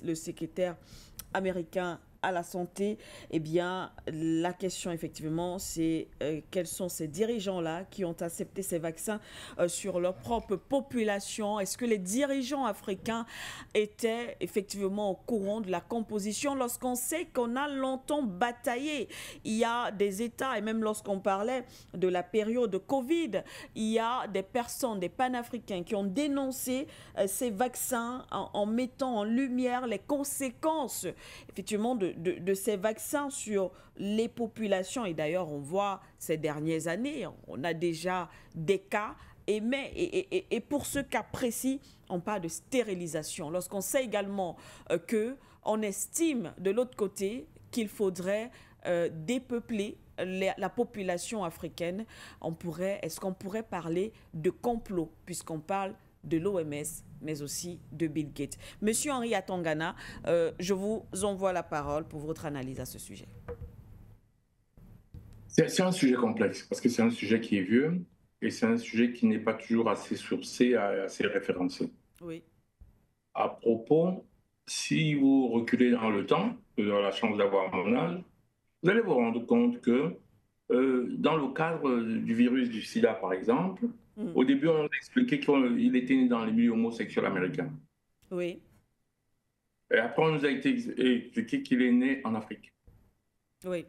le secrétaire américain à la santé, eh bien, la question, effectivement, c'est quels sont ces dirigeants-là qui ont accepté ces vaccins sur leur propre population? Est-ce que les dirigeants africains étaient effectivement au courant de la composition lorsqu'on sait qu'on a longtemps bataillé? Il y a des États, et même lorsqu'on parlait de la période de Covid, il y a des personnes, des panafricains qui ont dénoncé ces vaccins en mettant en lumière les conséquences, effectivement, de ces vaccins sur les populations. Et d'ailleurs, on voit ces dernières années, on a déjà des cas. Et pour ce cas précis, on parle de stérilisation. Lorsqu'on sait également qu'on estime de l'autre côté qu'il faudrait dépeupler la population africaine, est-ce qu'on pourrait parler de complot, puisqu'on parle de l'OMS, mais aussi de Bill Gates. Monsieur Henri Atangana, je vous envoie la parole pour votre analyse à ce sujet. C'est un sujet complexe, parce que c'est un sujet qui est vieux, et c'est un sujet qui n'est pas toujours assez sourcé, assez référencé. Oui. À propos, si vous reculez dans le temps, vous avez la chance d'avoir mon âge, vous allez vous rendre compte que dans le cadre du virus du sida, par exemple, au début, on expliquait qu'il était né dans les milieux homosexuels américains. Oui. Et après, on nous a été expliqué qu'il est né en Afrique. Oui.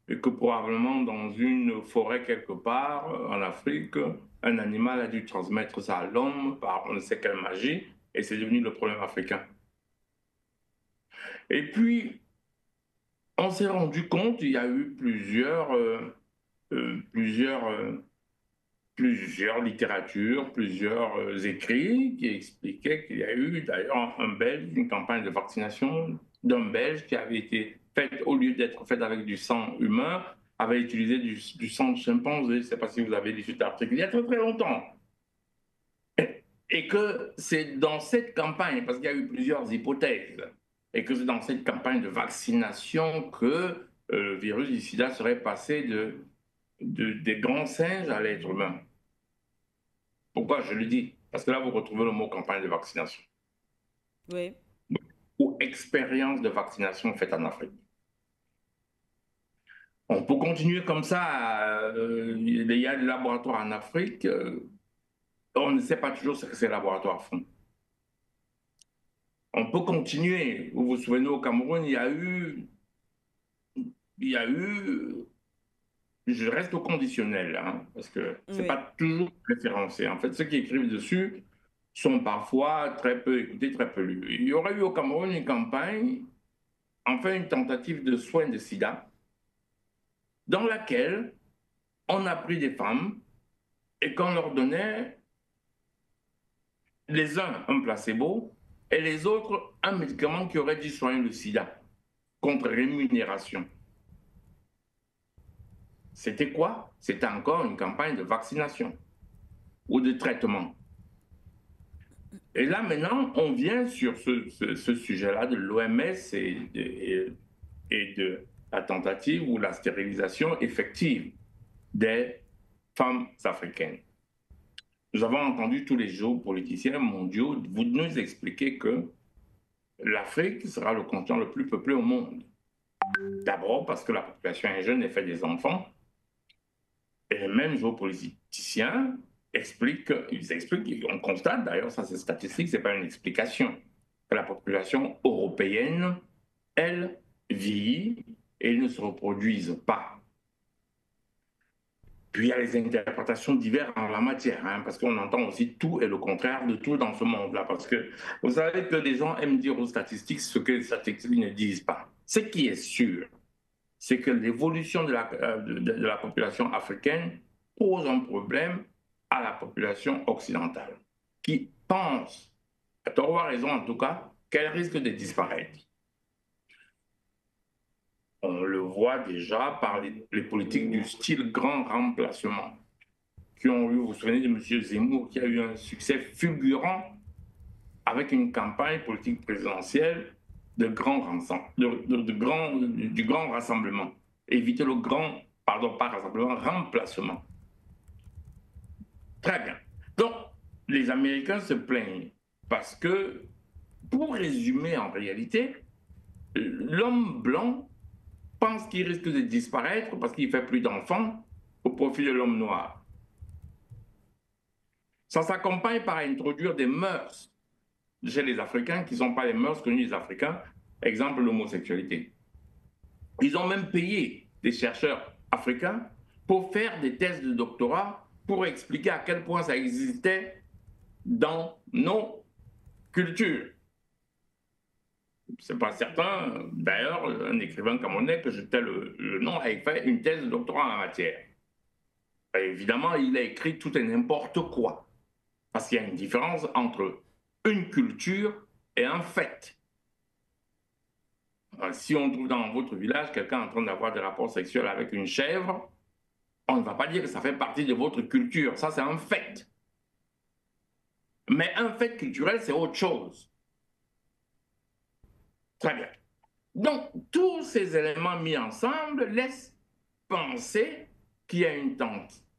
Et que probablement dans une forêt quelque part en Afrique, un animal a dû transmettre ça à l'homme par on ne sait quelle magie, et c'est devenu le problème africain. Et puis, on s'est rendu compte, il y a eu plusieurs littératures, plusieurs écrits qui expliquaient qu'il y a eu d'ailleurs un Belge, une campagne de vaccination d'un Belge qui avait été faite, au lieu d'être faite avec du sang humain, avait utilisé du sang de chimpanzé. Je ne sais pas si vous avez lu cet article, il y a très très longtemps. Et que c'est dans cette campagne, parce qu'il y a eu plusieurs hypothèses, et que c'est dans cette campagne de vaccination que le virus du sida serait passé des grands singes à l'être humain. Pourquoi je le dis? Parce que là, vous retrouvez le mot campagne de vaccination. Oui. Ou expérience de vaccination faite en Afrique. On peut continuer comme ça. Il y a des laboratoires en Afrique. On ne sait pas toujours ce que ces laboratoires font. On peut continuer. Vous vous souvenez, au Cameroun, il y a eu, je reste au conditionnel, hein, parce que ce n'est pas toujours référencé. En fait, ceux qui écrivent dessus sont parfois très peu écoutés, très peu lus. Il y aurait eu au Cameroun une campagne, enfin une tentative de soins de sida, dans laquelle on a pris des femmes et qu'on leur donnait les uns un placebo et les autres un médicament qui aurait dû soigner le sida contre rémunération. C'était quoi? C'était encore une campagne de vaccination ou de traitement. Et là, maintenant, on vient sur ce sujet-là de l'OMS et de la tentative ou la stérilisation effective des femmes africaines. Nous avons entendu tous les géopoliticiens mondiaux vous nous expliquer que l'Afrique sera le continent le plus peuplé au monde. D'abord parce que la population est jeune et fait des enfants. Et les mêmes géopoliticiens expliquent, on constate d'ailleurs, ça c'est statistique, ce n'est pas une explication, que la population européenne, elle, vieillit et ne se reproduise pas. Puis il y a les interprétations diverses en la matière, hein, parce qu'on entend aussi tout et le contraire de tout dans ce monde-là. Parce que vous savez que les gens aiment dire aux statistiques ce que les statistiques ne disent pas. Ce qui est sûr, c'est que l'évolution de la population africaine pose un problème à la population occidentale, qui pense, à tort ou à raison en tout cas, qu'elle risque de disparaître. On le voit déjà par les politiques du style grand remplacement, qui ont eu, vous vous souvenez de M. Zemmour, qui a eu un succès fulgurant avec une campagne politique présidentielle du grand rassemblement. Éviter le grand, pardon, pas rassemblement, remplacement. Très bien. Donc, les Américains se plaignent parce que pour résumer, en réalité, l'homme blanc pense qu'il risque de disparaître parce qu'il ne fait plus d'enfants au profit de l'homme noir. Ça s'accompagne par introduire des mœurs chez les Africains qui ne sont pas les mœurs connues des Africains, exemple l'homosexualité. Ils ont même payé des chercheurs africains pour faire des thèses de doctorat pour expliquer à quel point ça existait dans nos cultures. C'est pas certain. D'ailleurs, un écrivain camerounais que je tais le nom a fait une thèse de doctorat en la matière. Et évidemment, il a écrit tout et n'importe quoi. Parce qu'il y a une différence entre une culture et un fait. Si on trouve dans votre village quelqu'un en train d'avoir des rapports sexuels avec une chèvre, on ne va pas dire que ça fait partie de votre culture. Ça, c'est un fait. Mais un fait culturel, c'est autre chose. Très bien. Donc, tous ces éléments mis ensemble laissent penser qu'il y a une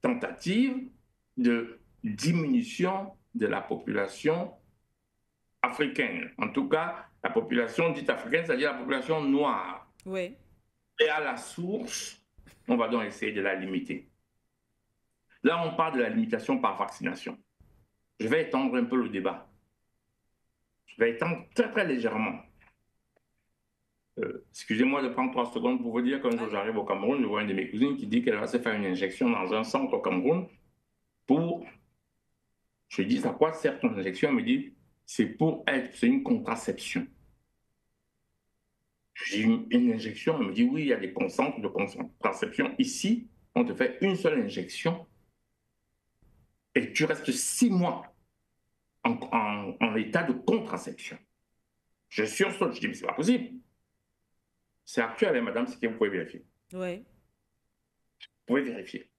tentative de diminution de la population africaine. En tout cas, la population dite africaine, c'est-à-dire la population noire. Oui. Et à la source, on va donc essayer de la limiter. Là, on parle de la limitation par vaccination. Je vais étendre un peu le débat. Je vais étendre très, très légèrement. Excusez-moi de prendre 3 secondes pour vous dire qu'un jour j'arrive au Cameroun, je vois une de mes cousines qui dit qu'elle va se faire une injection dans un centre au Cameroun pour... Je lui dis, à quoi sert ton injection? Elle me dit, c'est une contraception. J'ai une injection, elle me dit, oui, il y a des centres de contraception. Ici, on te fait une seule injection et tu restes 6 mois en état de contraception. Je sursaute, je dis, mais c'est pas possible. C'est actuel, hein, madame, c'est que vous pouvez vérifier. Oui. Vous pouvez vérifier.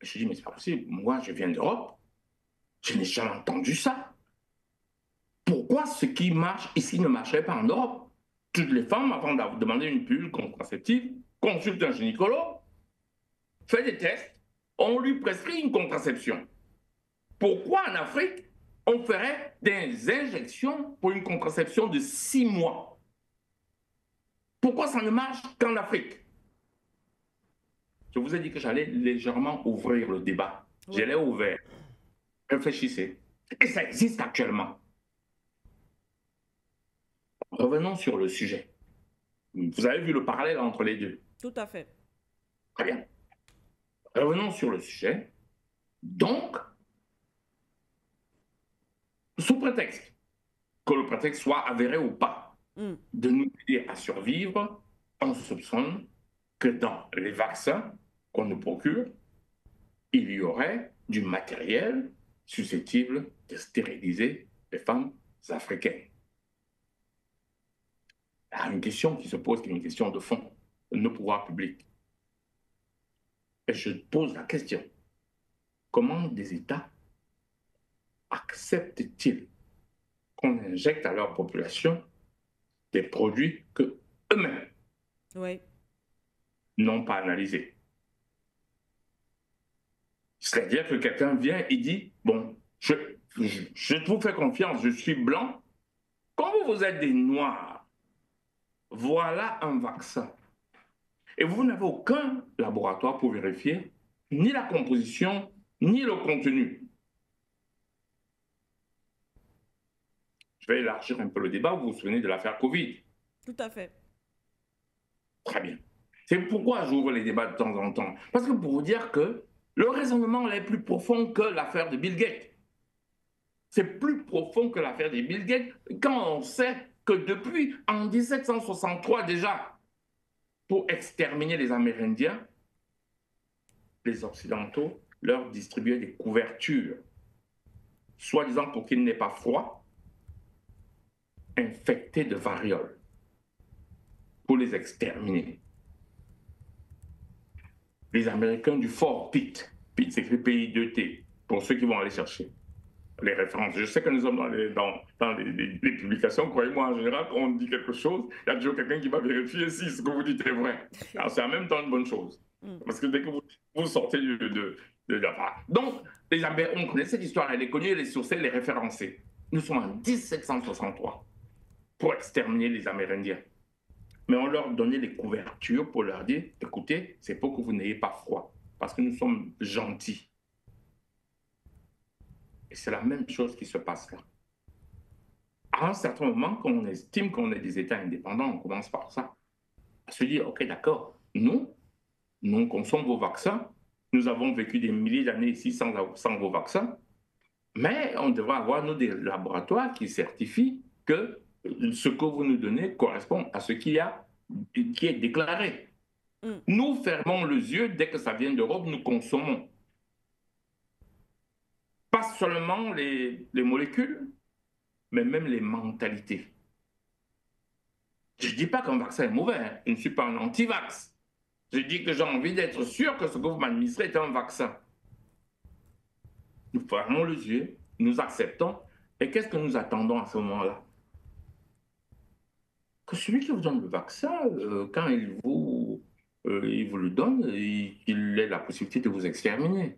Je dis, mais c'est pas possible. Moi, je viens d'Europe. Je n'ai jamais entendu ça. Pourquoi ce qui marche ici ne marcherait pas en Europe? Toutes les femmes, avant de demander une pilule contraceptive, consultent un gynécologue, fait des tests, on lui prescrit une contraception. Pourquoi en Afrique, on ferait des injections pour une contraception de 6 mois? Pourquoi ça ne marche qu'en Afrique? Je vous ai dit que j'allais légèrement ouvrir le débat. Oui. Je l'ai ouvert. Réfléchissez. Et ça existe actuellement. Revenons sur le sujet. Vous avez vu le parallèle entre les deux? Tout à fait. Très bien. Revenons sur le sujet. Donc, sous prétexte que le prétexte soit avéré ou pas, de nous aider à survivre, on soupçonne que dans les vaccins qu'on nous procure, il y aurait du matériel susceptible de stériliser les femmes africaines. Il y a une question qui se pose, qui est une question de fond, de nos pouvoirs publics. Et je pose la question, comment des États acceptent-ils qu'on injecte à leur population des produits que eux-mêmes n'ont pas analysés? C'est-à-dire que quelqu'un vient et dit, bon, je vous fais confiance, je suis blanc. Quand vous êtes des noirs, voilà un vaccin. Et vous n'avez aucun laboratoire pour vérifier ni la composition, ni le contenu. Je vais élargir un peu le débat. Vous vous souvenez de l'affaire Covid? Tout à fait. Très bien. C'est pourquoi j'ouvre les débats de temps en temps. Parce que pour vous dire que le raisonnement est plus profond que l'affaire de Bill Gates. C'est plus profond que l'affaire de Bill Gates quand on sait que depuis en 1763 déjà, pour exterminer les Amérindiens, les Occidentaux leur distribuaient des couvertures, soi-disant pour qu'il n'ait pas froid, infectés de variole, pour les exterminer. Les Américains du Fort Pitt, Pitt s'écrit P-I-2-T, pour ceux qui vont aller chercher les références. Je sais que nous sommes dans les publications, croyez-moi, en général, quand on dit quelque chose, il y a toujours quelqu'un qui va vérifier si ce que vous dites est vrai. Alors c'est en même temps une bonne chose. Parce que dès que vous sortez de la part. Donc, on connaît cette histoire, elle est connue, elle est sourcée, elle est référencée. Nous sommes en 1763. pour exterminer les Amérindiens. Mais on leur donnait les couvertures pour leur dire, écoutez, c'est pour que vous n'ayez pas froid, parce que nous sommes gentils. Et c'est la même chose qui se passe là. À un certain moment, quand on estime qu'on est des États indépendants, on commence par ça. À se dire, OK, d'accord, nous consommons vos vaccins, nous avons vécu des milliers d'années ici sans vos vaccins, mais on devrait avoir, nous, des laboratoires qui certifient que ce que vous nous donnez correspond à ce qui est déclaré. Nous fermons les yeux dès que ça vient d'Europe, nous consommons. Pas seulement les molécules, mais même les mentalités. Je ne dis pas qu'un vaccin est mauvais, hein. Je ne suis pas un anti-vax. Je dis que j'ai envie d'être sûr que ce que vous m'administrez est un vaccin. Nous fermons les yeux, nous acceptons, et qu'est-ce que nous attendons à ce moment-là? Que celui qui vous donne le vaccin, quand il vous le donne, il ait la possibilité de vous exterminer.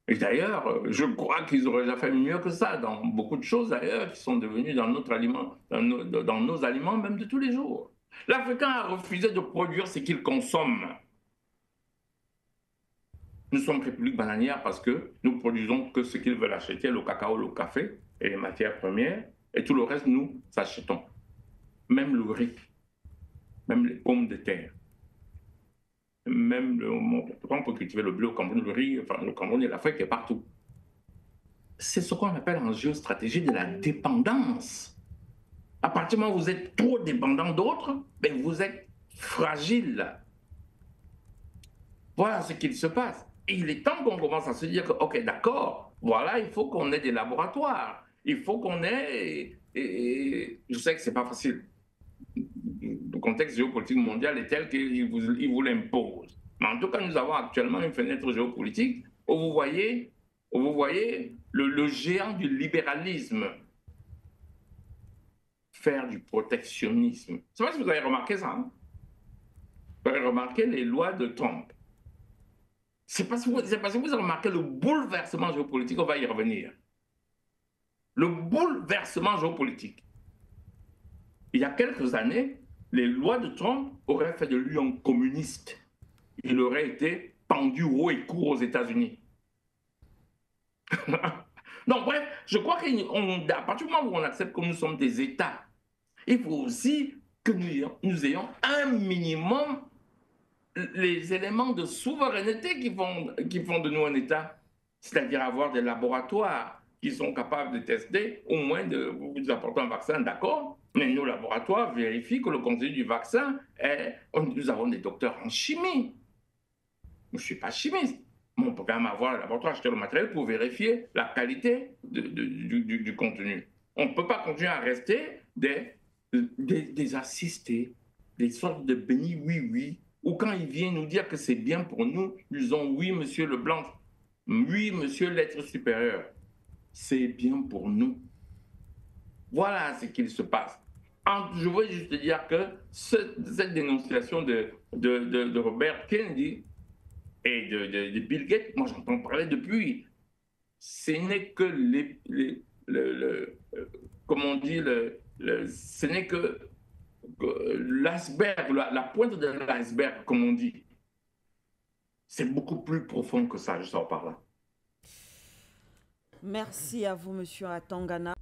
Et d'ailleurs, je crois qu'ils auraient déjà fait mieux que ça dans beaucoup de choses d'ailleurs qui sont devenues dans notre aliment, dans nos aliments même de tous les jours. L'Africain a refusé de produire ce qu'il consomme. Nous sommes République bananière parce que nous produisons que ce qu'ils veulent acheter, le cacao, le café et les matières premières, et tout le reste, nous achetons. Même le riz, même les pommes de terre. Même on peut cultiver le blé au Cameroun, le riz, enfin le Cameroun et l'Afrique est partout. C'est ce qu'on appelle en géostratégie de la dépendance. À partir du moment où vous êtes trop dépendant d'autres, ben vous êtes fragile. Voilà ce qu'il se passe. Et il est temps qu'on commence à se dire que, ok, d'accord, voilà, il faut qu'on ait des laboratoires. Il faut qu'on ait... Et je sais que ce n'est pas facile. Le contexte géopolitique mondial est tel qu'il vous l'impose. Mais en tout cas, nous avons actuellement une fenêtre géopolitique où vous voyez, le géant du libéralisme faire du protectionnisme. Je ne sais pas si vous avez remarqué ça. Hein? Vous avez remarqué les lois de Trump. C'est parce que vous avez remarqué le bouleversement géopolitique, on va y revenir. Le bouleversement géopolitique. Il y a quelques années, les lois de Trump auraient fait de lui un communiste. Il aurait été pendu haut et court aux États-Unis. Donc, bref, je crois qu'à partir du moment où on accepte que nous sommes des États, il faut aussi que nous ayons un minimum les éléments de souveraineté qui font de nous un État, c'est-à-dire avoir des laboratoires qui sont capables de tester, au moins de vous apporter un vaccin, d'accord, mais nos laboratoires vérifient que le contenu du vaccin nous avons des docteurs en chimie. Je ne suis pas chimiste, mais on peut quand même avoir le laboratoire, acheter le matériel pour vérifier la qualité du contenu. On ne peut pas continuer à rester des assistés, des sortes de bénis oui-oui, ou quand il vient nous dire que c'est bien pour nous, nous disons oui, monsieur Leblanc, oui, monsieur l'être supérieur, c'est bien pour nous. Voilà ce qu'il se passe. Je veux juste dire que cette dénonciation de Robert Kennedy et de Bill Gates, moi j'entends parler depuis. Ce n'est que comme on dit, ce n'est que l'iceberg, la pointe de l'iceberg, comme on dit. C'est beaucoup plus profond que ça, je sors par là. Merci à vous, monsieur Atangana.